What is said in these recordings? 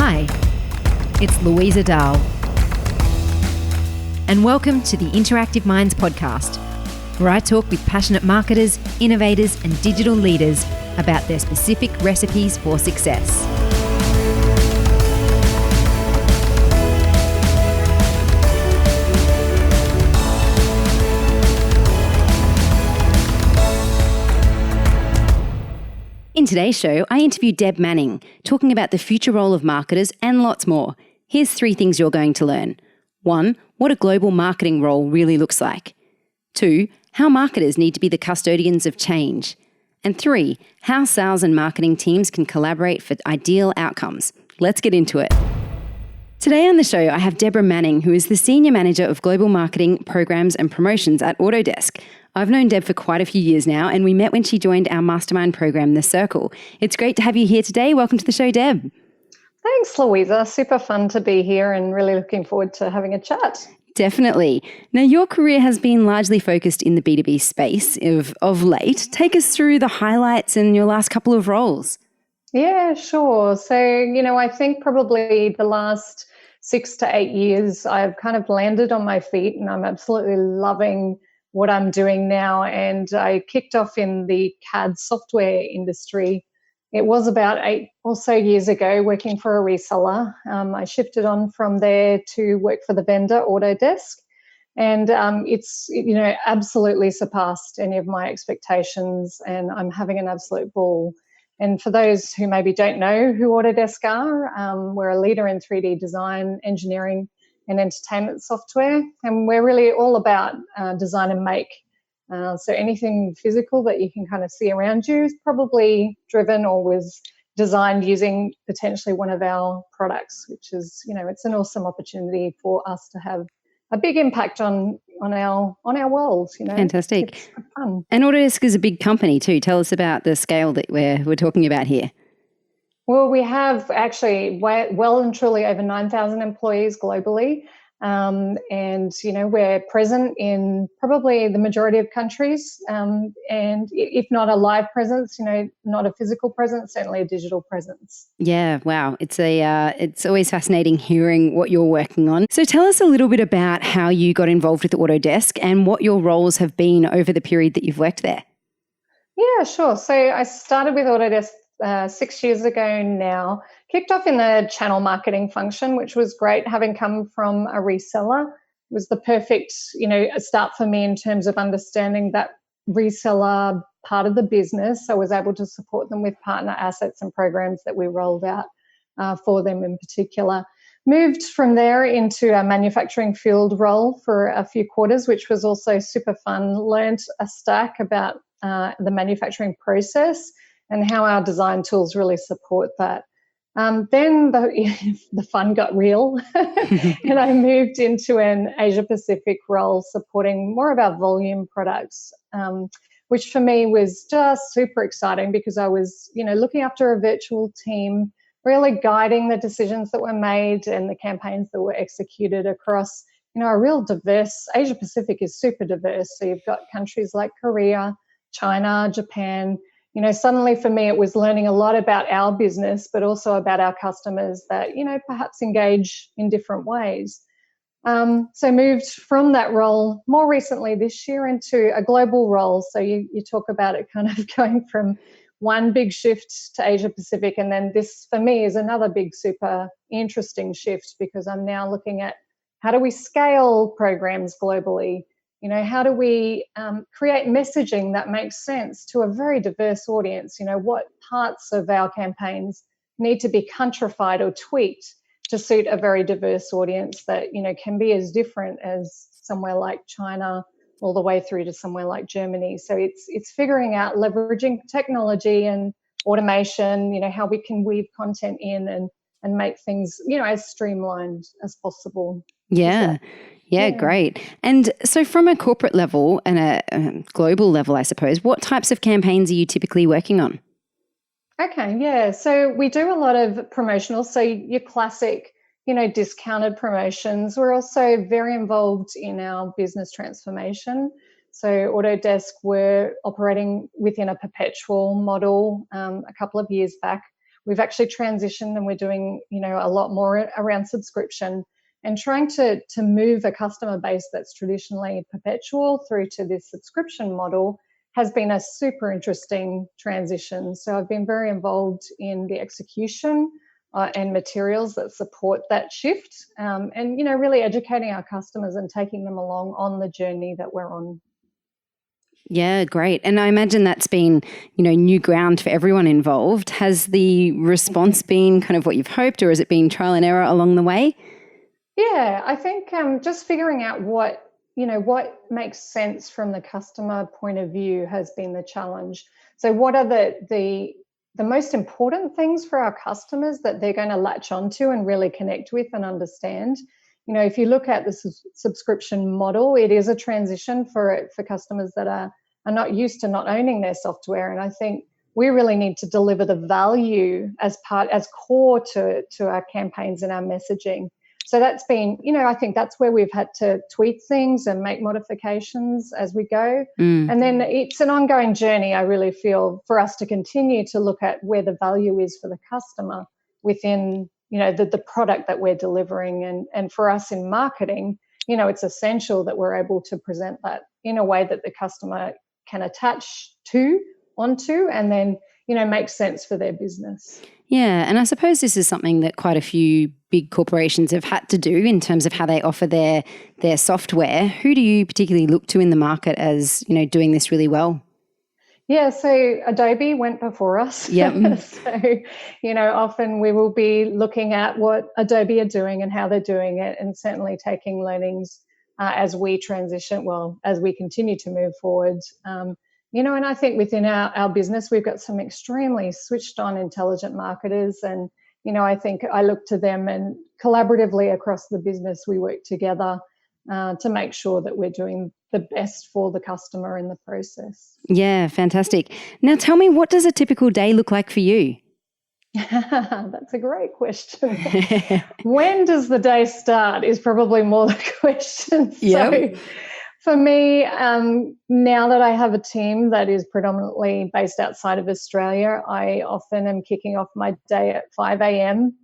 Hi, it's Louisa Dahl. And welcome to the Interactive Minds podcast, where I talk with passionate marketers, innovators, and digital leaders about their specific recipes for success. In today's show, I interviewed Deb Manning, talking about the future role of marketers and lots more. Here's 3 things you're going to learn. 1, what a global marketing role really looks like. 2, how marketers need to be the custodians of change. And 3, how sales and marketing teams can collaborate for ideal outcomes. Let's get into it. Today on the show, I have Deb Manning, who is the Senior Manager of Global Marketing, Programs and Promotions at Autodesk. I've known Deb for quite a few years now, and we met when she joined our mastermind program, The Circle. It's great to have you here today. Welcome to the show, Deb. Thanks, Louisa. Super fun to be here and really looking forward to having a chat. Definitely. Now, your career has been largely focused in the B2B space of late. Take us through the highlights in your last couple of roles. Yeah, sure. So, I think probably the last 6 to 8 years, I've kind of landed on my feet and I'm absolutely loving what I'm doing now. And I kicked off in the CAD software industry. It was about 8 or so years ago, working for a reseller. I shifted on from there to work for the vendor, Autodesk. And it's absolutely surpassed any of my expectations, and I'm having an absolute ball. And for those who maybe don't know who Autodesk are, we're a leader in 3D design, engineering, and entertainment software. And we're really all about design and make. So anything physical that you can kind of see around you is probably driven or was designed using potentially one of our products, which is, it's an awesome opportunity for us to have a big impact on our world. Fantastic. It's fun. And Autodesk is a big company too. Tell us about the scale that we're talking about here. Well, we have actually well and truly over 9,000 employees globally. And, we're present in probably the majority of countries. And if not a live presence, not a physical presence, certainly a digital presence. Yeah, wow. It's always fascinating hearing what you're working on. So tell us a little bit about how you got involved with Autodesk and what your roles have been over the period that you've worked there. Yeah, sure. So I started with Autodesk 6 years ago now, kicked off in the channel marketing function, which was great. Having come from a reseller, it was the perfect, start for me in terms of understanding that reseller part of the business. I was able to support them with partner assets and programs that we rolled out for them in particular. Moved from there into a manufacturing field role for a few quarters, which was also super fun. Learned a stack about the manufacturing process and how our design tools really support that. Then the fun got real and I moved into an Asia-Pacific role supporting more of our volume products, which for me was just super exciting because I was, looking after a virtual team, really guiding the decisions that were made and the campaigns that were executed across, a real diverse, Asia-Pacific is super diverse. So you've got countries like Korea, China, Japan. Suddenly for me, it was learning a lot about our business, but also about our customers that, perhaps engage in different ways. So moved from that role more recently this year into a global role. So you talk about it kind of going from one big shift to Asia Pacific. And then this for me is another big, super interesting shift because I'm now looking at how do we scale programs globally? How do we create messaging that makes sense to a very diverse audience? What parts of our campaigns need to be countrified or tweaked to suit a very diverse audience that, can be as different as somewhere like China all the way through to somewhere like Germany. So it's figuring out leveraging technology and automation, how we can weave content in and make things, as streamlined as possible. Yeah, great. And so from a corporate level and a global level, I suppose, what types of campaigns are you typically working on? Okay, yeah. So we do a lot of promotional. So your classic, discounted promotions. We're also very involved in our business transformation. So Autodesk were operating within a perpetual model a couple of years back. we've actually transitioned and we're doing, a lot more around subscription, and trying to move a customer base that's traditionally perpetual through to this subscription model has been a super interesting transition. So I've been very involved in the execution and materials that support that shift, and really educating our customers and taking them along on the journey that we're on. Yeah, great. And I imagine that's been, new ground for everyone involved. Has the response been kind of what you've hoped, or has it been trial and error along the way? Yeah, I think just figuring out what makes sense from the customer point of view has been the challenge. So what are the most important things for our customers that they're going to latch onto and really connect with and understand? If you look at the subscription model, it is a transition for customers that are not used to not owning their software. And I think we really need to deliver the value as core to our campaigns and our messaging. So that's been, I think that's where we've had to tweak things and make modifications as we go. And then it's an ongoing journey, I really feel, for us to continue to look at where the value is for the customer within, the product that we're delivering. And for us in marketing, it's essential that we're able to present that in a way that the customer can attach onto, and then, make sense for their business. Yeah, and I suppose this is something that quite a few big corporations have had to do in terms of how they offer their software. Who do you particularly look to in the market as, doing this really well? Yeah, so Adobe went before us. Yep. So, often we will be looking at what Adobe are doing and how they're doing it, and certainly taking learnings as we transition, as we continue to move forward. And I think within our business, we've got some extremely switched on, intelligent marketers. And, I think I look to them, and collaboratively across the business, we work together to make sure that we're doing the best for the customer in the process. Yeah, fantastic. Now tell me, what does a typical day look like for you? That's a great question. When does the day start is probably more the question. Yep. So for me, now that I have a team that is predominantly based outside of Australia, I often am kicking off my day at 5 a.m.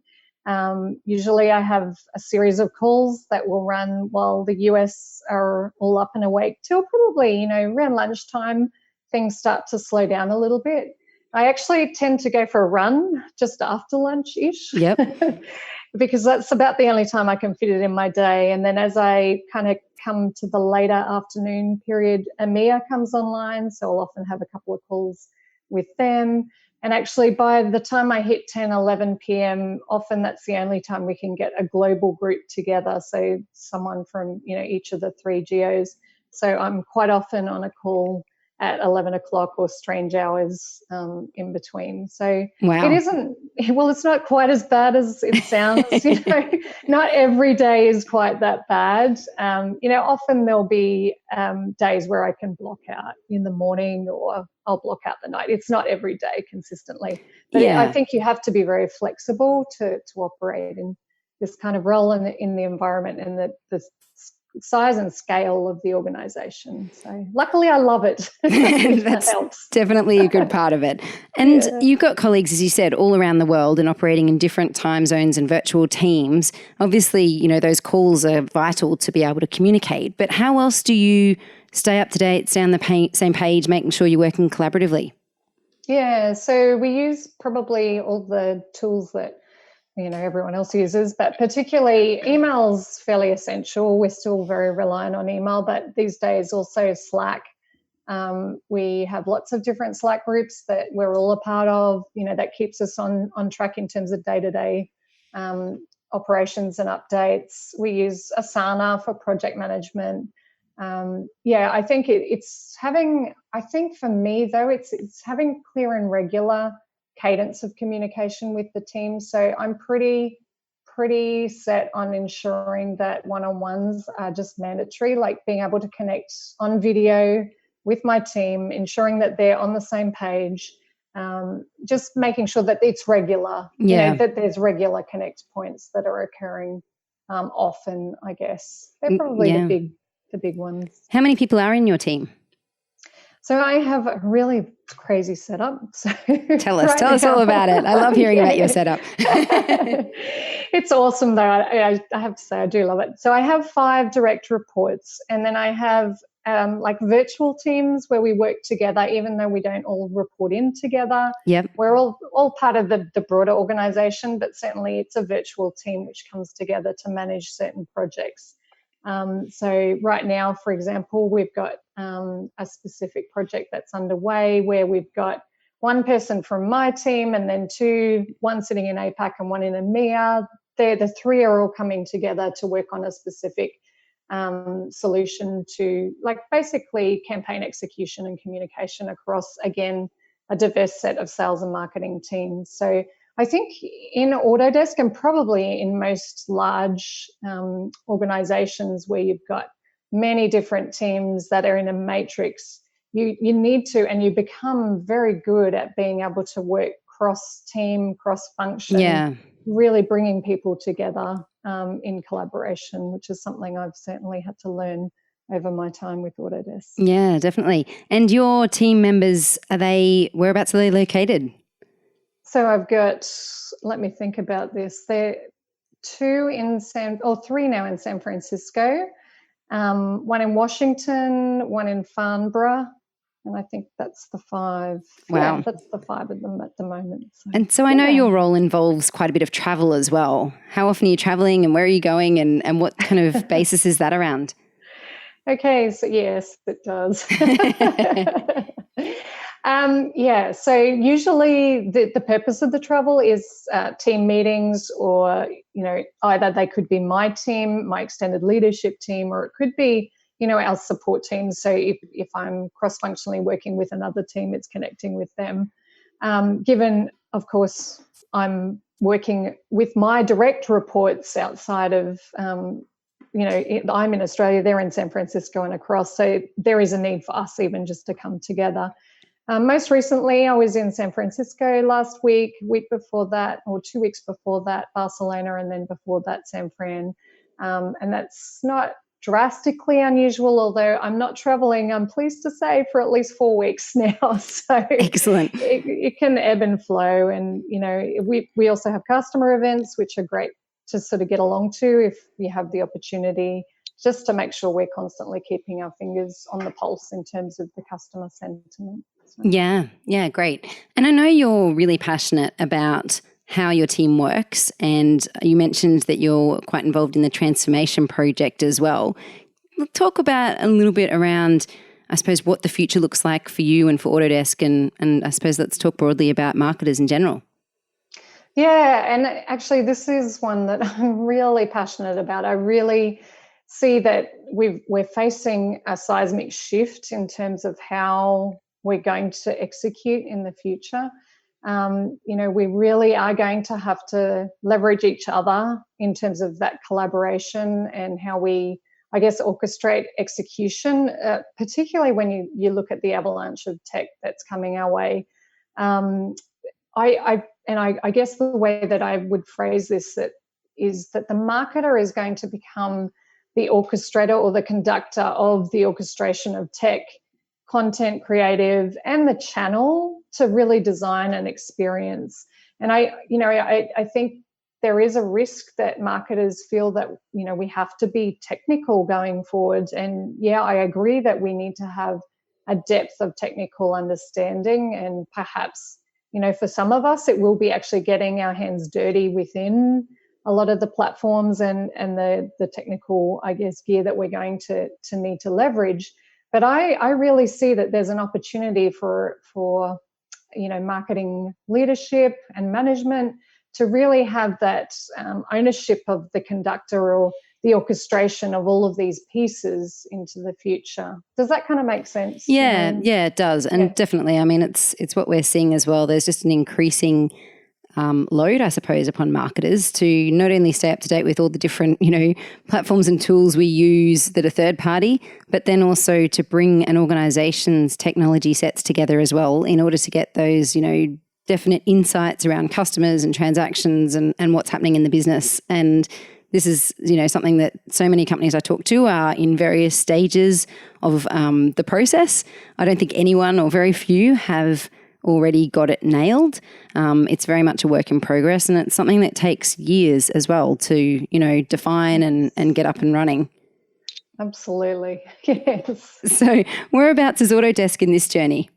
Usually I have a series of calls that will run while the US are all up and awake till probably, around lunchtime, things start to slow down a little bit. I actually tend to go for a run just after lunch-ish. Yep. Because that's about the only time I can fit it in my day. And then as I kind of come to the later afternoon period, EMEA comes online. So I'll often have a couple of calls with them. And actually by the time I hit 10, 11 p.m., often that's the only time we can get a global group together. So someone from, each of the three geos. So I'm quite often on a call at 11 o'clock or strange hours in between. So wow. It isn't, it's not quite as bad as it sounds. Not every day is quite that bad. Often there'll be days where I can block out in the morning, or I'll block out the night. It's not every day consistently. But yeah. I think you have to be very flexible to operate in this kind of role in the environment and the size and scale of the organization. So luckily I love it. That's definitely a good part of it. And you've got colleagues, as you said, all around the world and operating in different time zones and virtual teams. Obviously, those calls are vital to be able to communicate. But how else do you stay up to date, stay on the same page, making sure you're working collaboratively? Yeah, so we use probably all the tools that everyone else uses, but particularly email's fairly essential. We're still very reliant on email, but these days also Slack. We have lots of different Slack groups that we're all a part of, that keeps us on track in terms of day-to-day operations and updates. We use Asana for project management. I think it's having, I think for me though, it's having clear and regular cadence of communication with the team. So I'm pretty set on ensuring that one-on-ones are just mandatory, like being able to connect on video with my team, ensuring that they're on the same page, just making sure that it's regular, that there's regular connect points that are occurring often, I guess. They're probably the big ones. How many people are in your team? So I have a really crazy setup. So Tell us all about it. I love hearing about your setup. It's awesome though. I have to say I do love it. So I have 5 direct reports, and then I have like virtual teams where we work together, even though we don't all report in together. Yep. We're all part of the broader organization, but certainly it's a virtual team which comes together to manage certain projects. So right now, for example, we've got a specific project that's underway where we've got one person from my team and then one sitting in APAC and one in EMEA. The 3 are all coming together to work on a specific solution to, like, basically campaign execution and communication across, again, a diverse set of sales and marketing teams. So I think in Autodesk, and probably in most large organizations where you've got many different teams that are in a matrix, you need to, and you become very good at being able to work cross-team, cross-function, really bringing people together in collaboration, which is something I've certainly had to learn over my time with Autodesk. Yeah, definitely. And your team members, whereabouts are they located? So I've got, let me think about this. There are 3 now in San Francisco, one in Washington, one in Farnborough, and I think that's the 5. Wow. Yeah, that's the 5 of them at the moment. So, and so I know your role involves quite a bit of travel as well. How often are you traveling, and where are you going, and what kind of basis is that around? Okay, so yes, it does. So usually the purpose of the travel is team meetings, or, either they could be my team, my extended leadership team, or it could be, our support team. So if I'm cross-functionally working with another team, it's connecting with them. Given, of course, I'm working with my direct reports outside of, I'm in Australia, they're in San Francisco and across. So there is a need for us even just to come together. Most recently, I was in San Francisco last week before that, or 2 weeks before that, Barcelona, and then before that, San Fran. And that's not drastically unusual, although I'm not traveling, I'm pleased to say, for at least 4 weeks now. So excellent. It can ebb and flow. And, we also have customer events, which are great to sort of get along to if you have the opportunity, just to make sure we're constantly keeping our fingers on the pulse in terms of the customer sentiment. So. Yeah, great. And I know you're really passionate about how your team works, and you mentioned that you're quite involved in the transformation project as well. Talk about a little bit around, I suppose, what the future looks like for you and for Autodesk, and I suppose let's talk broadly about marketers in general. Yeah, and actually this is one that I'm really passionate about. I really see that we're facing a seismic shift in terms of how we're going to execute in the future. We really are going to have to leverage each other in terms of that collaboration and how we, I guess, orchestrate execution, particularly when you look at the avalanche of tech that's coming our way. I guess the way that I would phrase this is that the marketer is going to become the orchestrator or the conductor of the orchestration of tech, content, creative, and the channel to really design an experience. And I think there is a risk that marketers feel that, we have to be technical going forward. And yeah, I agree that we need to have a depth of technical understanding, and perhaps, for some of us, it will be actually getting our hands dirty within a lot of the platforms and the technical, I guess, gear that we're going to need to leverage. But I really see that there's an opportunity for marketing leadership and management to really have that ownership of the conductor or the orchestration of all of these pieces into the future. Does that kind of make sense? Yeah, it does. And definitely, I mean, it's what we're seeing as well. There's just an increasing load, I suppose, upon marketers to not only stay up to date with all the different, platforms and tools we use that are third party, but then also to bring an organization's technology sets together as well in order to get those, definite insights around customers and transactions and what's happening in the business. And This is, something that so many companies I talk to are in various stages of the process. I don't think anyone or very few have already got it nailed. It's very much a work in progress, and it's something that takes years as well to, define and get up and running. Absolutely. Yes. So whereabouts is Autodesk in this journey?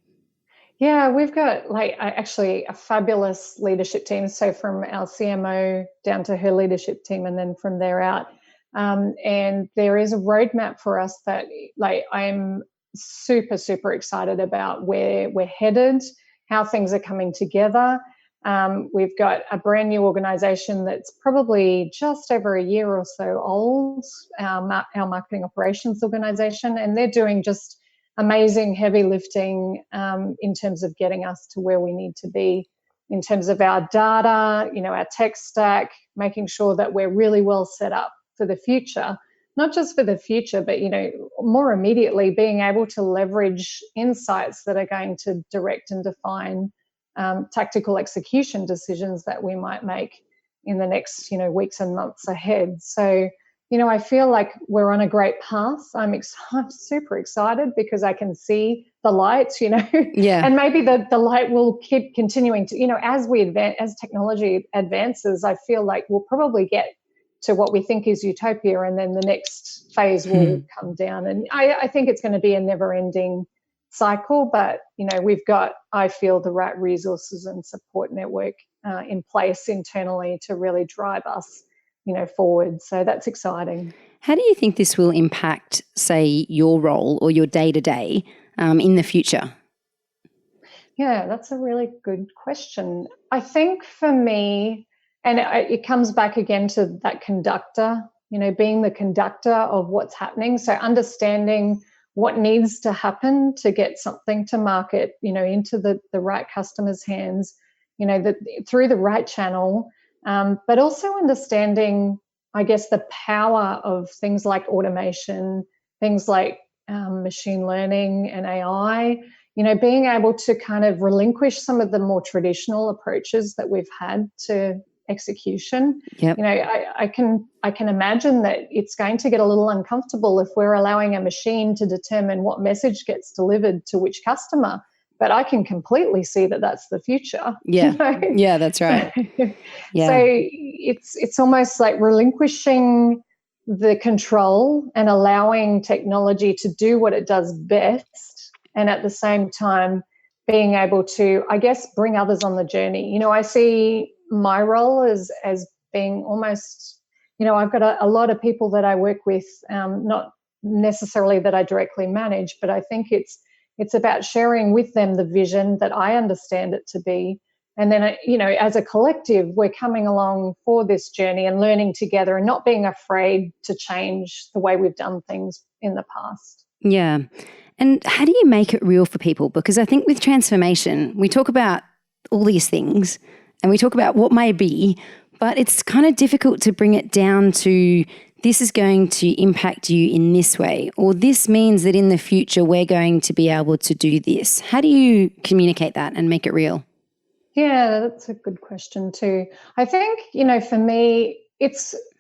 Yeah, we've got actually a fabulous leadership team. So from our CMO down to her leadership team, and then from there out. And there is a roadmap for us that I'm super, super excited about where we're headed, how things are coming together. We've got a brand new organization that's probably just over a year or so old, our marketing operations organization, and they're doing just amazing heavy lifting in terms of getting us to where we need to be in terms of our data, our tech stack, making sure that we're really well set up for the future, not just for the future, but, more immediately being able to leverage insights that are going to direct and define tactical execution decisions that we might make in the next, weeks and months ahead. So, I feel like we're on a great path. I'm super excited because I can see the light, Yeah. and maybe the light will keep continuing to, as we advance, as technology advances, I feel like we'll probably get to what we think is utopia, and then the next phase will come down. And I think it's going to be a never-ending cycle, but, we've got, I feel, the right resources and support network in place internally to really drive us forward. So that's exciting. How do you think this will impact, say, your role or your day-to-day in the future? Yeah, that's a really good question. I think for me, and it comes back again to that conductor, being the conductor of what's happening. So understanding what needs to happen to get something to market, into the right customer's hands, through the right channel. But also understanding, I guess, the power of things like automation, things like machine learning and AI, being able to kind of relinquish some of the more traditional approaches that we've had to execution. Yep. I can imagine that it's going to get a little uncomfortable if we're allowing a machine to determine what message gets delivered to which customer. But I can completely see that that's the future. Yeah, yeah, that's right. Yeah. So it's almost like relinquishing the control and allowing technology to do what it does best, and at the same time being able to, I guess, bring others on the journey. I see my role as being almost, I've got a lot of people that I work with, not necessarily that I directly manage, but I think it's about sharing with them the vision that I understand it to be. And then, as a collective, we're coming along for this journey and learning together and not being afraid to change the way we've done things in the past. Yeah. And how do you make it real for people? Because I think with transformation, we talk about all these things and we talk about what may be, but it's kind of difficult to bring it down to this is going to impact you in this way, or this means that in the future we're going to be able to do this. How do you communicate that and make it real? Yeah, that's a good question too. I think, for me,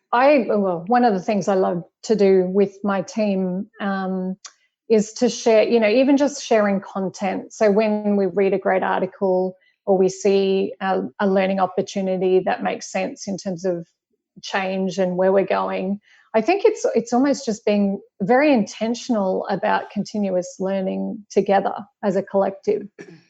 one of the things I love to do with my team is to share, even just sharing content. So when we read a great article or we see a learning opportunity that makes sense in terms of change and where we're going, I think it's almost just being very intentional about continuous learning together as a collective.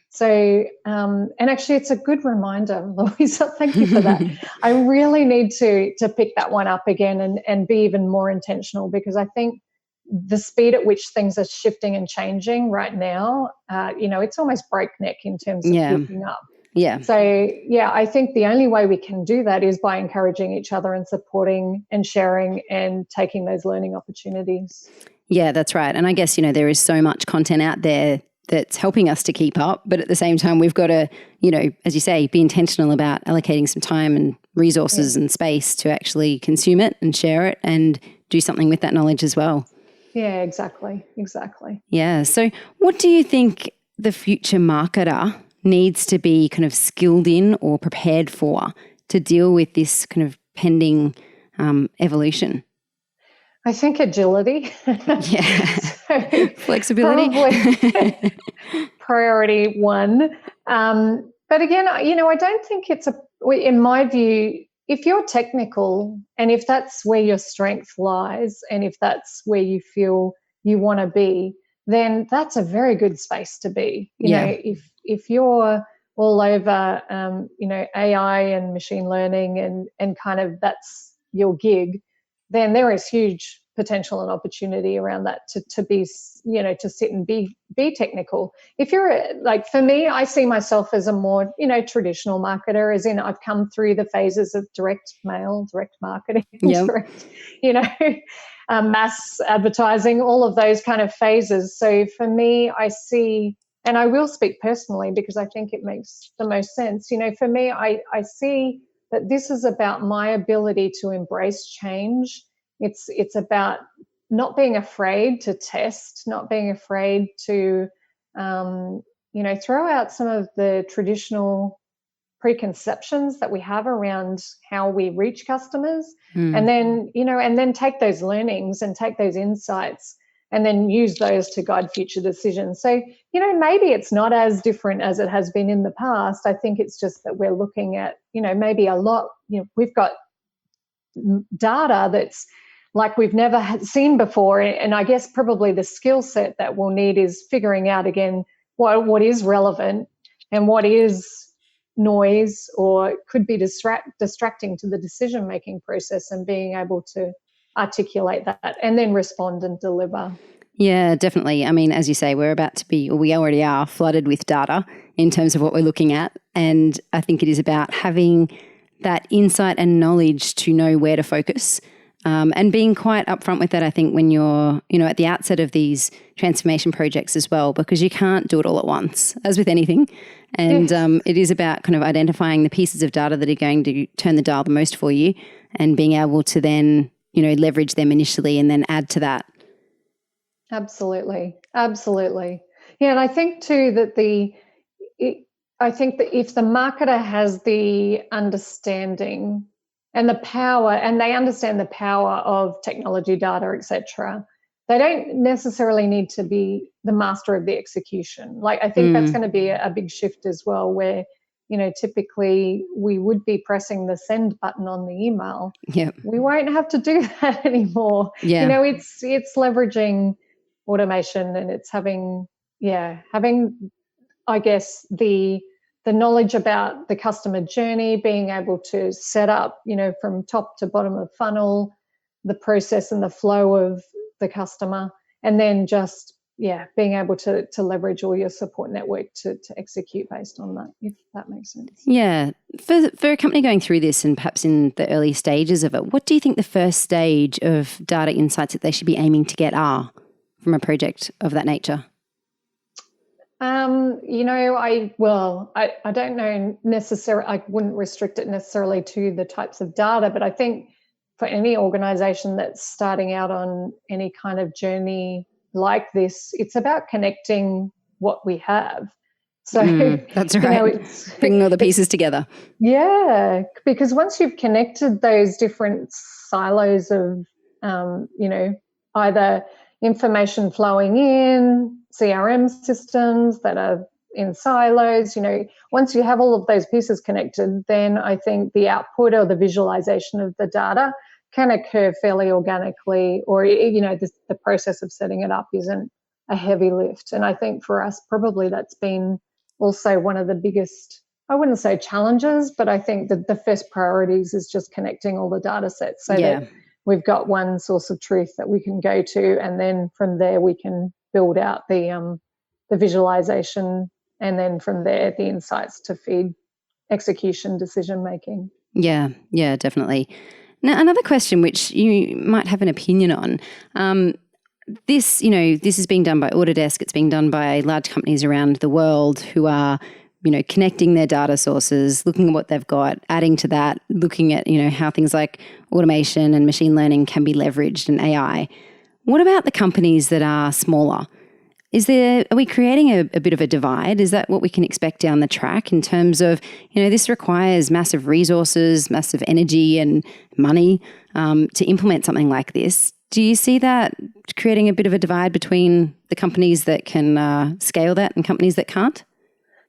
So, and actually it's a good reminder, Louisa, thank you for that. I really need to pick that one up again and be even more intentional, because I think the speed at which things are shifting and changing right now, it's almost breakneck in terms of keeping up. Yeah. So, I think the only way we can do that is by encouraging each other and supporting and sharing and taking those learning opportunities. Yeah, that's right. And I guess, there is so much content out there that's helping us to keep up. But at the same time, we've got to, as you say, be intentional about allocating some time and resources and space to actually consume it and share it and do something with that knowledge as well. Yeah, exactly. Yeah. So what do you think the future marketer needs to be kind of skilled in or prepared for to deal with this kind of pending I evolution? think agility. Yeah. So Flexibility. probably priority one. But again, I don't think in my view, if you're technical and if that's where your strength lies and if that's where you feel you want to be, then that's a very good space to be. If you're all over, AI and machine learning and kind of that's your gig, then there is huge potential and opportunity around that to be, to sit and be technical. If you're like, for me, I see myself as a more, traditional marketer, as in I've come through the phases of direct mail, direct marketing, Yep. direct, mass advertising, all of those kind of phases. So for me, I see, and I will speak personally because I think it makes the most sense. For me, I see that this is about my ability to embrace change. It's about not being afraid to test, not being afraid to, throw out some of the traditional preconceptions that we have around how we reach customers, and then take those learnings and take those insights and then use those to guide future decisions. So, maybe it's not as different as it has been in the past. I think it's just that we're looking at, maybe a lot, we've got data that's like we've never seen before. And I guess probably the skill set that we'll need is figuring out again what is relevant and what is noise or could be distracting to the decision-making process, and being able to articulate that and then respond and deliver. Yeah, definitely. I mean, as you say, we already are flooded with data in terms of what we're looking at. And I think it is about having that insight and knowledge to know where to focus, and being quite upfront with that, I think, when you're, at the outset of these transformation projects as well, because you can't do it all at once, as with anything. And it is about kind of identifying the pieces of data that are going to turn the dial the most for you and being able to then, leverage them initially and then add to that. Absolutely. Yeah, and I think too that I think that if the marketer has the understanding and the power, and they understand the power of technology, data, etc., they don't necessarily need to be the master of the execution. Like, I think that's going to be a big shift as well, where, typically we would be pressing the send button on the email. Yep. We won't have to do that anymore. Yeah. It's leveraging automation, and it's having, I guess, the knowledge about the customer journey, being able to set up, from top to bottom of funnel, the process and the flow of the customer, and then just, being able to leverage all your support network to execute based on that, if that makes sense. Yeah. For a company going through this and perhaps in the early stages of it, what do you think the first stage of data insights that they should be aiming to get are from a project of that nature? I don't know necessarily, I wouldn't restrict it necessarily to the types of data, but I think for any organization that's starting out on any kind of journey like this, it's about connecting what we have. So that's right. Bringing all the pieces together. Yeah, because once you've connected those different silos of, either information flowing in, CRM systems that are in silos, once you have all of those pieces connected, then I think the output or the visualization of the data can occur fairly organically, or, the process of setting it up isn't a heavy lift. And I think for us, probably that's been also one of the biggest, I wouldn't say challenges, but I think that the first priorities is just connecting all the data sets so that we've got one source of truth that we can go to, and then from there we can build out the visualization, and then from there the insights to feed execution, decision making. Yeah, definitely. Now, another question which you might have an opinion on. This is being done by Autodesk. It's being done by large companies around the world who are, connecting their data sources, looking at what they've got, adding to that, looking at, how things like automation and machine learning can be leveraged and AI. What about the companies that are smaller? Are we creating a bit of a divide? Is that what we can expect down the track in terms of, this requires massive resources, massive energy and money to implement something like this? Do you see that creating a bit of a divide between the companies that can scale that and companies that can't?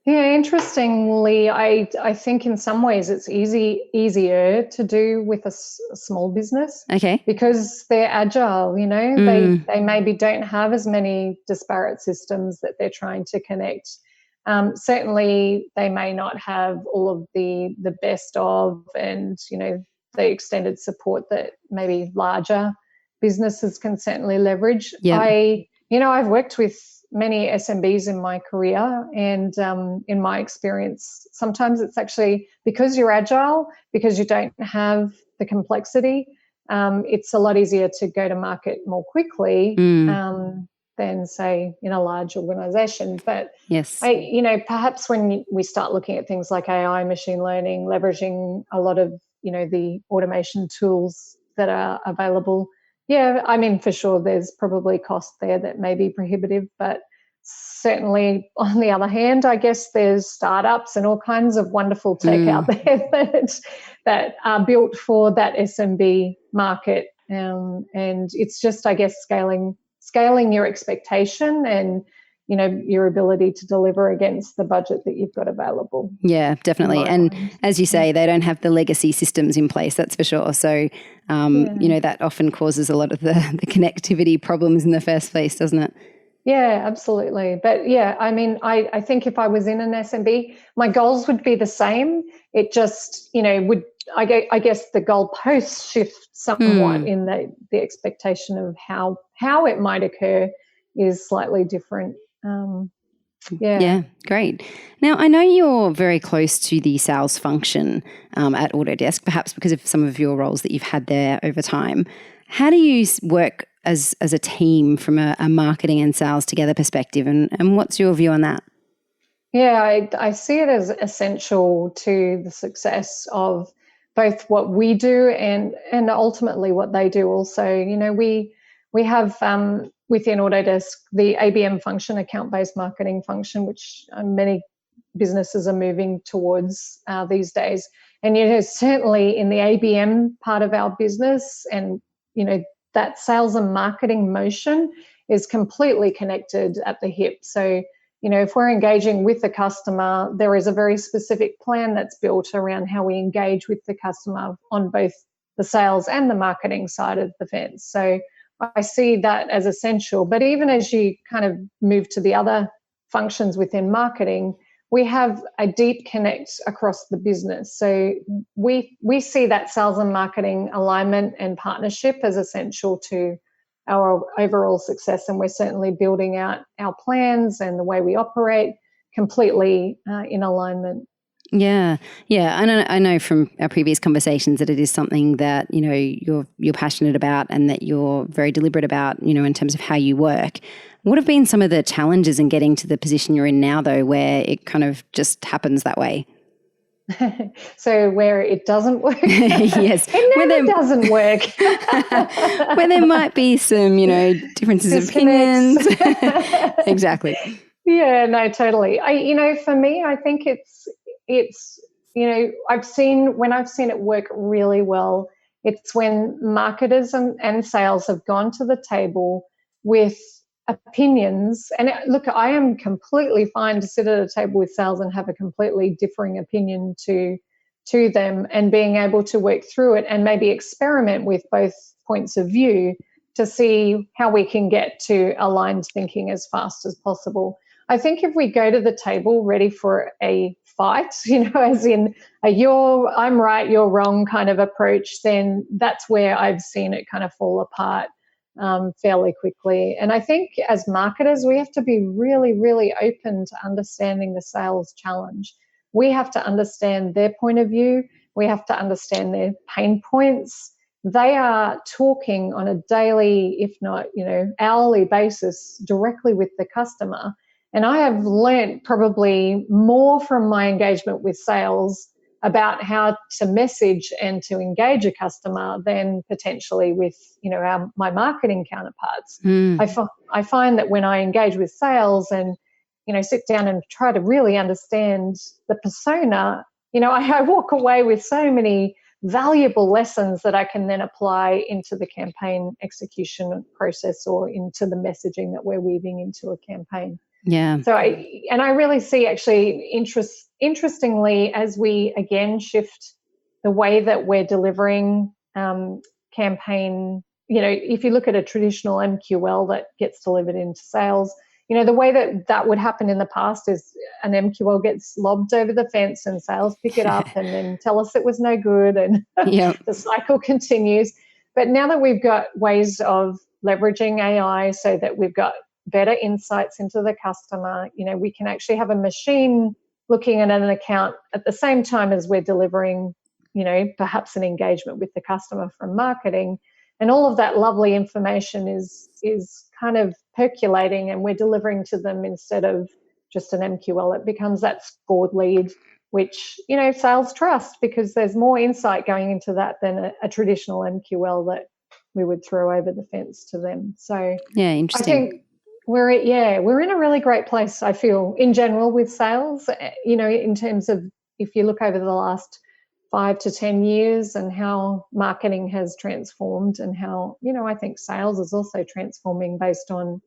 Yeah, interestingly, I think in some ways it's easier to do with a small business. Okay. Because they're agile, they maybe don't have as many disparate systems that they're trying to connect. Certainly, they may not have all of the best of and, the extended support that maybe larger businesses can certainly leverage. Yeah. I've worked with many SMBs in my career, and in my experience, sometimes it's actually because you're agile, because you don't have the complexity, it's a lot easier to go to market more quickly than, say, in a large organization. But yes, perhaps when we start looking at things like AI, machine learning, leveraging a lot of, the automation tools that are available, yeah, I mean, for sure, there's probably cost there that may be prohibitive, but certainly, on the other hand, I guess there's startups and all kinds of wonderful tech out there that are built for that SMB market, and it's just, I guess, scaling your expectation and your ability to deliver against the budget that you've got available. Yeah, definitely. And as you say, they don't have the legacy systems in place, that's for sure. So, that often causes a lot of the connectivity problems in the first place, doesn't it? Yeah, absolutely. But yeah, I mean, I think if I was in an SMB, my goals would be the same. It just, I guess the goalposts shift somewhat in the expectation of how it might occur is slightly different. Yeah, great. Now, I know you're very close to the sales function at Autodesk, perhaps because of some of your roles that you've had there over time. How do you work as a team from a marketing and sales together perspective, and what's your view on that? Yeah, I see it as essential to the success of both what we do and ultimately what they do also. We have within Autodesk the ABM function, account-based marketing function, which many businesses are moving towards these days. And certainly in the ABM part of our business, and that sales and marketing motion is completely connected at the hip. So if we're engaging with the customer, there is a very specific plan that's built around how we engage with the customer on both the sales and the marketing side of the fence. So I see that as essential. But even as you kind of move to the other functions within marketing, we have a deep connect across the business. So we see that sales and marketing alignment and partnership as essential to our overall success. And we're certainly building out our plans and the way we operate completely in alignment. Yeah. I know from our previous conversations that it is something that you're passionate about and that you're very deliberate about. In terms of how you work. What have been some of the challenges in getting to the position you're in now, though, where it kind of just happens that way? So where it doesn't work? Yes. It never doesn't work. Where there might be some, differences of opinions. Exactly. Yeah, no, totally. For me, I think it's I've seen it work really well. It's when marketers and sales have gone to the table with opinions. And look, I am completely fine to sit at a table with sales and have a completely differing opinion to them, and being able to work through it and maybe experiment with both points of view to see how we can get to aligned thinking as fast as possible. I think if we go to the table ready for a fight, as in I'm right, you're wrong kind of approach, then that's where I've seen it kind of fall apart fairly quickly. And I think as marketers, we have to be really, really open to understanding the sales challenge. We have to understand their point of view. We have to understand their pain points. They are talking on a daily, if not, hourly basis directly with the customer. And I have learnt probably more from my engagement with sales about how to message and to engage a customer than potentially with, my marketing counterparts. I find that when I engage with sales and, sit down and try to really understand the persona, I walk away with so many valuable lessons that I can then apply into the campaign execution process or into the messaging that we're weaving into a campaign. Yeah. So I really see actually interestingly, as we again shift the way that we're delivering campaign, if you look at a traditional MQL that gets delivered into sales, the way that would happen in the past is an MQL gets lobbed over the fence and sales pick it up and then tell us it was no good and the cycle continues. But now that we've got ways of leveraging AI so that we've got better insights into the customer, we can actually have a machine looking at an account at the same time as we're delivering, perhaps an engagement with the customer from marketing. And all of that lovely information is kind of percolating and we're delivering to them instead of just an MQL. It becomes that scored lead, which, sales trust because there's more insight going into that than a traditional MQL that we would throw over the fence to them. So yeah, interesting. I think we're in a really great place, I feel, in general with sales, in terms of if you look over the last 5 to 10 years and how marketing has transformed and how, I think sales is also transforming based on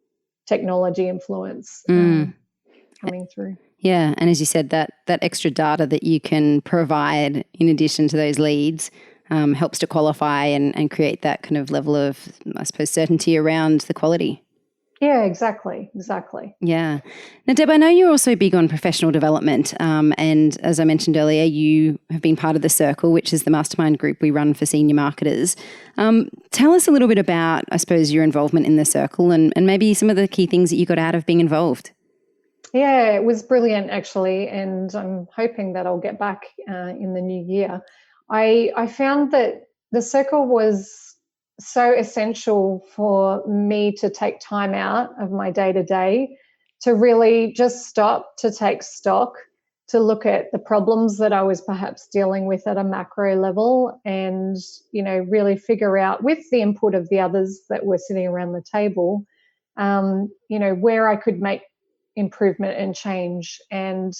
technology influence coming through. Yeah. And as you said, that extra data that you can provide in addition to those leads helps to qualify and create that kind of level of, I suppose, certainty around the quality. Yeah, exactly. Yeah. Now, Deb, I know you're also big on professional development. And as I mentioned earlier, you have been part of the Circle, which is the mastermind group we run for senior marketers. Tell us a little bit about, I suppose, your involvement in the Circle and maybe some of the key things that you got out of being involved. Yeah, it was brilliant, actually. And I'm hoping that I'll get back in the new year. I found that the Circle was so essential for me to take time out of my day-to-day to really just stop, to take stock, to look at the problems that I was perhaps dealing with at a macro level and, really figure out with the input of the others that were sitting around the table, where I could make improvement and change. And,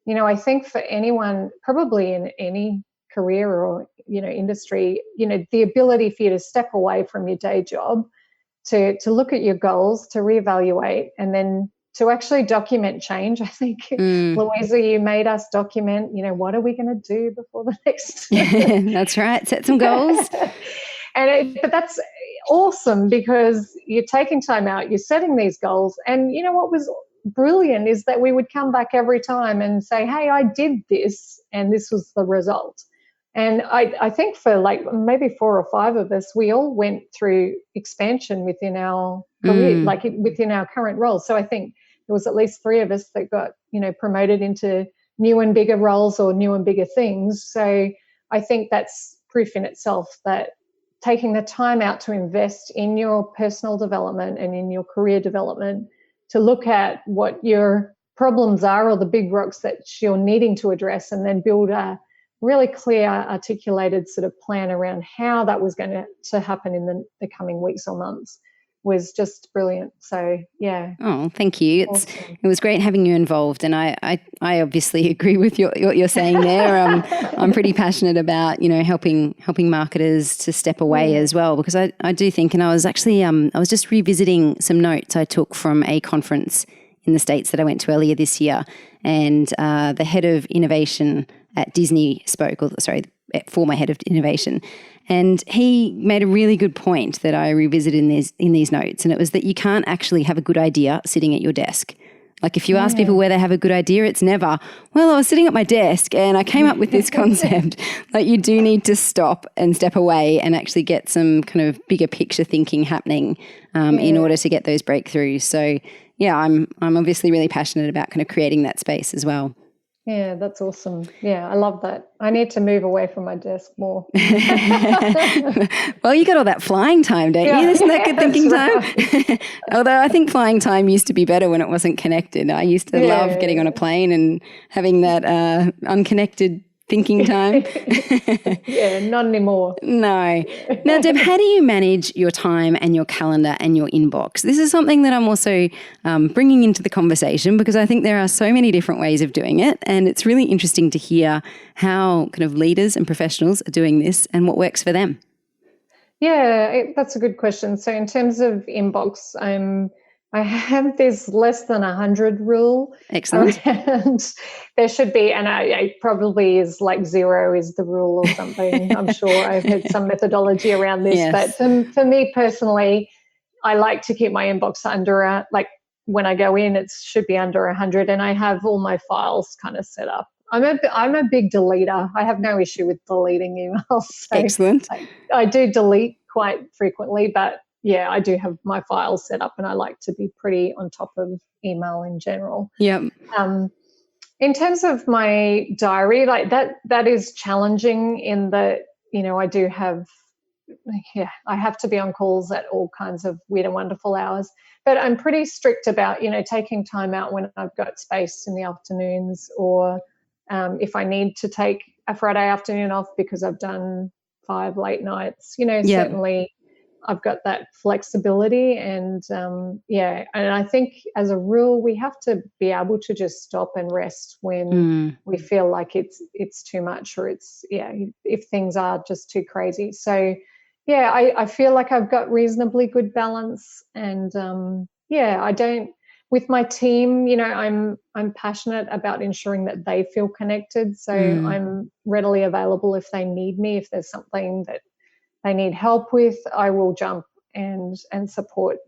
I think for anyone, probably in any career or industry, the ability for you to step away from your day job, to look at your goals, to reevaluate, and then to actually document change. I think Louisa, you made us document. What are we going to do before the next? That's right. Set some goals. But that's awesome because you're taking time out, you're setting these goals, and what was brilliant is that we would come back every time and say, "Hey, I did this, and this was the result." And I think for maybe 4 or 5 of us, we all went through expansion within our career, within our current roles. So I think there was at least 3 of us that got, promoted into new and bigger roles or new and bigger things. So I think that's proof in itself that taking the time out to invest in your personal development and in your career development, to look at what your problems are or the big rocks that you're needing to address, and then build a really clear, articulated sort of plan around how that was going to happen in the coming weeks or months, was just brilliant. So, yeah. Oh, thank you. Awesome. It was great having you involved. And I obviously agree with what you're saying there. I'm pretty passionate about, helping marketers to step away as well, because I do think, and I was actually, I was just revisiting some notes I took from a conference in the States that I went to earlier this year. And the head of innovation at Disney spoke, former head of innovation. And he made a really good point that I revisited in these notes. And it was that you can't actually have a good idea sitting at your desk. Like if you ask people where they have a good idea, it's never, well, I was sitting at my desk and I came up with this concept. Like you do need to stop and step away and actually get some kind of bigger picture thinking happening in order to get those breakthroughs. So yeah, I'm obviously really passionate about kind of creating that space as well. Yeah, that's awesome. Yeah, I love that. I need to move away from my desk more. Well, you got all that flying time, don't you? Isn't that good thinking time? Although I think flying time used to be better when it wasn't connected. I used to love getting on a plane and having that unconnected thinking time. Yeah, not anymore. No. Now, Deb, how do you manage your time and your calendar and your inbox? This is something that I'm also bringing into the conversation because I think there are so many different ways of doing it, and it's really interesting to hear how kind of leaders and professionals are doing this and what works for them. Yeah, that's a good question. So in terms of inbox, I have this less than 100 rule. Excellent. And there should be, and it probably is like 0 is the rule or something. I'm sure I've heard some methodology around this. Yes. But for me personally, I like to keep my inbox under, like when I go in, it should be under 100, and I have all my files kind of set up. I'm a big deleter. I have no issue with deleting emails. So Excellent. I do delete quite frequently, but yeah, I do have my files set up, and I like to be pretty on top of email in general. Yep. In terms of my diary, like that is challenging in that, I do have, I have to be on calls at all kinds of weird and wonderful hours, but I'm pretty strict about, taking time out when I've got space in the afternoons, or if I need to take a Friday afternoon off because I've done 5 late nights, certainly I've got that flexibility, and and I think as a rule we have to be able to just stop and rest when we feel like it's too much, or if things are just too crazy. So I feel like I've got reasonably good balance, and I don't, with my team, I'm passionate about ensuring that they feel connected, so I'm readily available if they need me. If there's something that they need help with, I will jump and support,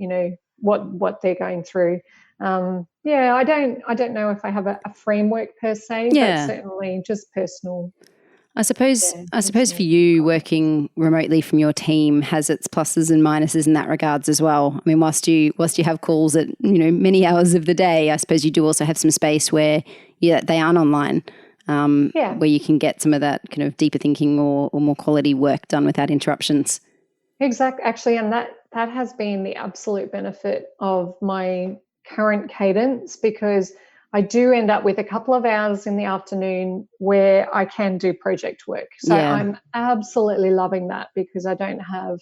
what they're going through. I don't know if I have a framework per se, but certainly just personal. I suppose for you, working remotely from your team has its pluses and minuses in that regards as well. I mean, whilst you have calls at many hours of the day, I suppose you do also have some space where they aren't online. Where you can get some of that kind of deeper thinking or more quality work done without interruptions. Exactly. Actually, and that has been the absolute benefit of my current cadence, because I do end up with a couple of hours in the afternoon where I can do project work. So I'm absolutely loving that, because I don't have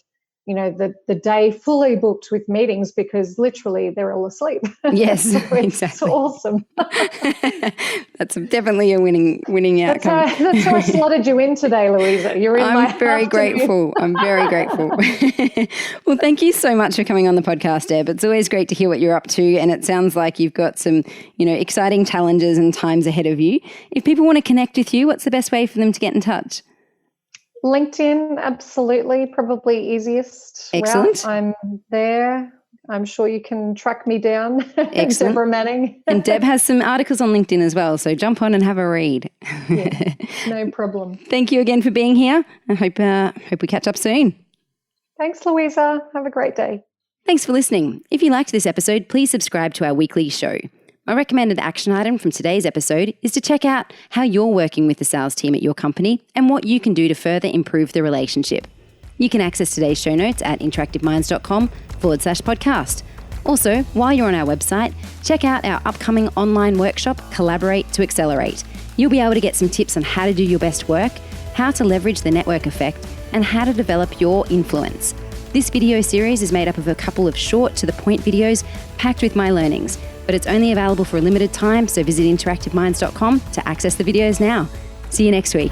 the day fully booked with meetings, because literally they're all asleep. Yes, so exactly. It's awesome. That's definitely a winning outcome. That's how I slotted you in today, Louisa. You're in I'm very grateful. I'm very grateful. Well, thank you so much for coming on the podcast, Deb. It's always great to hear what you're up to, and it sounds like you've got some, exciting challenges and times ahead of you. If people want to connect with you, what's the best way for them to get in touch? LinkedIn, absolutely, probably easiest. Excellent. Route. I'm there. I'm sure you can track me down. Excellent. Deb Manning. And Deb has some articles on LinkedIn as well, so jump on and have a read. Yeah, no problem. Thank you again for being here. I hope we catch up soon. Thanks, Louisa. Have a great day. Thanks for listening. If you liked this episode, please subscribe to our weekly show. My recommended action item from today's episode is to check out how you're working with the sales team at your company and what you can do to further improve the relationship. You can access today's show notes at interactiveminds.com/podcast. Also, while you're on our website, check out our upcoming online workshop, Collaborate to Accelerate. You'll be able to get some tips on how to do your best work, how to leverage the network effect, and how to develop your influence. This video series is made up of a couple of short to the point videos packed with my learnings, but it's only available for a limited time, so visit interactiveminds.com to access the videos now. See you next week.